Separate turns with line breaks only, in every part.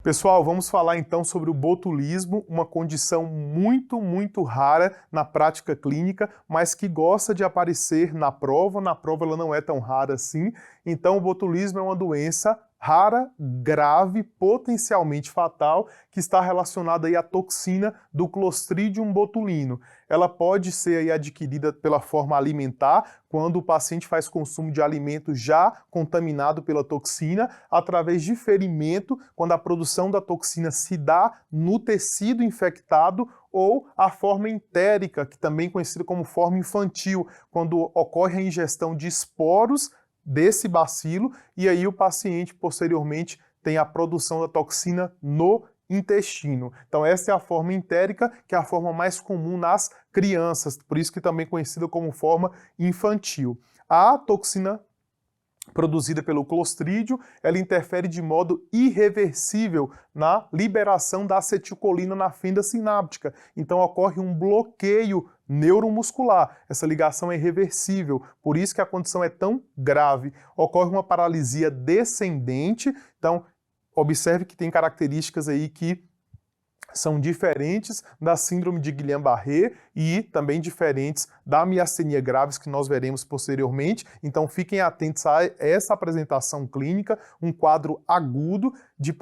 Pessoal, vamos falar então sobre o botulismo, uma condição muito rara na prática clínica, mas que gosta de aparecer na prova. Na prova ela não é tão rara assim. Então o botulismo é uma doença rara, grave, potencialmente fatal, que está relacionada aí à toxina do Clostridium botulino. Ela pode ser aí adquirida pela forma alimentar, quando o paciente faz consumo de alimento já contaminado pela toxina, através de ferimento, quando a produção da toxina se dá no tecido infectado, ou a forma entérica, que também é conhecida como forma infantil, quando ocorre a ingestão de esporos desse bacilo, e aí o paciente posteriormente tem a produção da toxina no intestino. Então essa é a forma entérica, que é a forma mais comum nas crianças, por isso que também é conhecida como forma infantil. A toxina produzida pelo Clostridium, ela interfere de modo irreversível na liberação da acetilcolina na fenda sináptica. Então ocorre um bloqueio neuromuscular. Essa ligação é irreversível, por isso que a condição é tão grave. Ocorre uma paralisia descendente, então observe que tem características aí que são diferentes da síndrome de Guillain-Barré e também diferentes da miastenia graves que nós veremos posteriormente. Então fiquem atentos a essa apresentação clínica, um quadro agudo de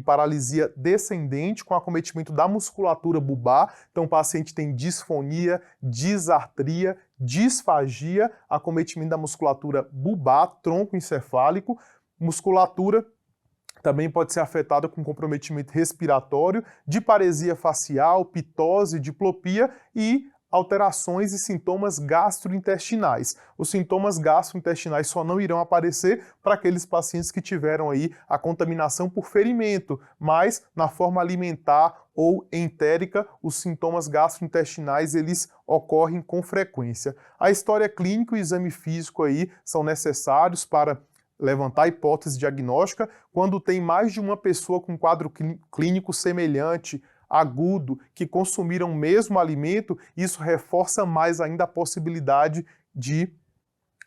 paralisia descendente com acometimento da musculatura bulbar. Então o paciente tem disfonia, disartria, disfagia, acometimento da musculatura bulbar, tronco encefálico, musculatura também pode ser afetada com comprometimento respiratório, diparesia facial, pitose, diplopia e alterações e sintomas gastrointestinais. Os sintomas gastrointestinais só não irão aparecer para aqueles pacientes que tiveram aí a contaminação por ferimento, mas na forma alimentar ou entérica, os sintomas gastrointestinais eles ocorrem com frequência. A história clínica e o exame físico aí são necessários para levantar a hipótese diagnóstica quando tem mais de uma pessoa com quadro clínico semelhante, agudo, que consumiram o mesmo alimento, isso reforça mais ainda a possibilidade de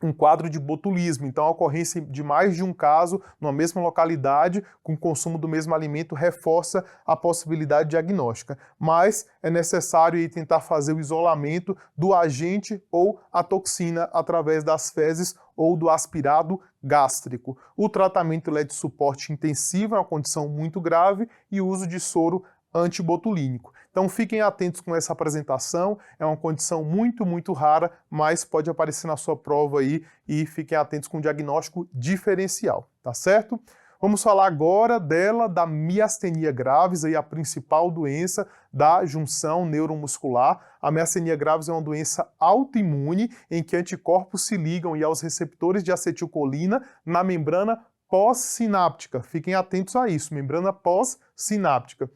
um quadro de botulismo. Então a ocorrência de mais de um caso numa mesma localidade com consumo do mesmo alimento reforça a possibilidade diagnóstica. Mas é necessário aí tentar fazer o isolamento do agente ou a toxina através das fezes ou do aspirado gástrico. O tratamento é de suporte intensivo, é uma condição muito grave, e o uso de soro antibotulínico. Então fiquem atentos com essa apresentação, é uma condição muito rara, mas pode aparecer na sua prova aí, e fiquem atentos com o diagnóstico diferencial, tá certo? Vamos falar agora dela, da miastenia gravis, aí a principal doença da junção neuromuscular. A miastenia gravis é uma doença autoimune em que anticorpos se ligam aos receptores de acetilcolina na membrana pós-sináptica. Fiquem atentos a isso, membrana pós-sináptica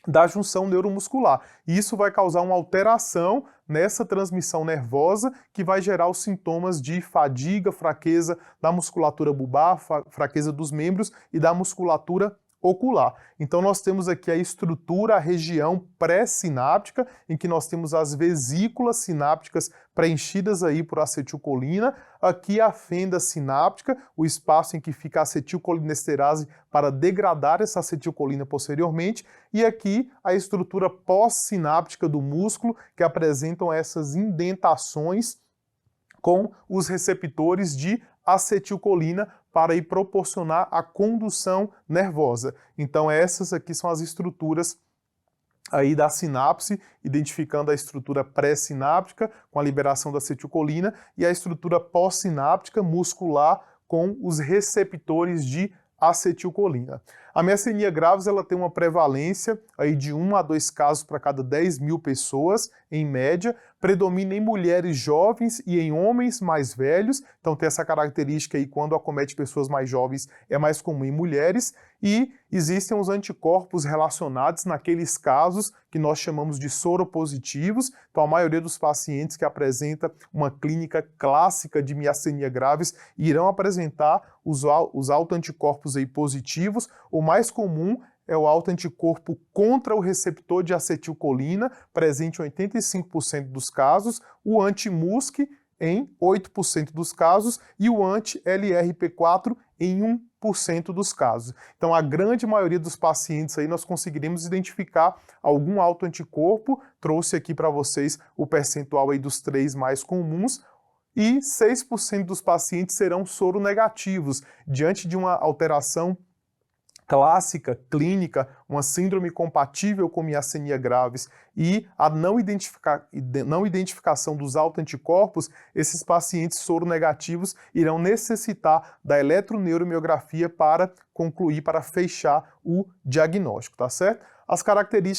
da junção neuromuscular. E isso vai causar uma alteração nessa transmissão nervosa que vai gerar os sintomas de fadiga, fraqueza da musculatura bulbar, fraqueza dos membros e da musculatura ocular. Então nós temos aqui a estrutura, a região pré-sináptica, em que nós temos as vesículas sinápticas preenchidas aí por acetilcolina, aqui a fenda sináptica, o espaço em que fica a acetilcolinesterase para degradar essa acetilcolina posteriormente, e aqui a estrutura pós-sináptica do músculo, que apresentam essas indentações com os receptores de acetilcolina para aí proporcionar a condução nervosa. Então essas aqui são as estruturas aí da sinapse, identificando a estrutura pré-sináptica com a liberação da acetilcolina e a estrutura pós-sináptica muscular com os receptores de acetilcolina. A miastenia gravis ela tem uma prevalência aí de 1 a 2 casos para cada 10.000 pessoas, em média, predomina em mulheres jovens e em homens mais velhos, então tem essa característica aí quando acomete pessoas mais jovens é mais comum em mulheres, e existem os anticorpos relacionados naqueles casos que nós chamamos de soropositivos, então a maioria dos pacientes que apresenta uma clínica clássica de miastenia gravis irão apresentar os autoanticorpos aí positivos. O mais comum é o autoanticorpo contra o receptor de acetilcolina, presente em 85% dos casos, o anti-MuSK em 8% dos casos e o anti-LRP4 em 1% dos casos. Então, a grande maioria dos pacientes aí nós conseguiremos identificar algum autoanticorpo, trouxe aqui para vocês o percentual aí dos 3 mais comuns, e 6% dos pacientes serão soronegativos, diante de uma alteração clássica, clínica, uma síndrome compatível com miastenia graves e a não identificação dos autoanticorpos, esses pacientes soronegativos irão necessitar da eletroneuromiografia para concluir, para fechar o diagnóstico, tá certo? As características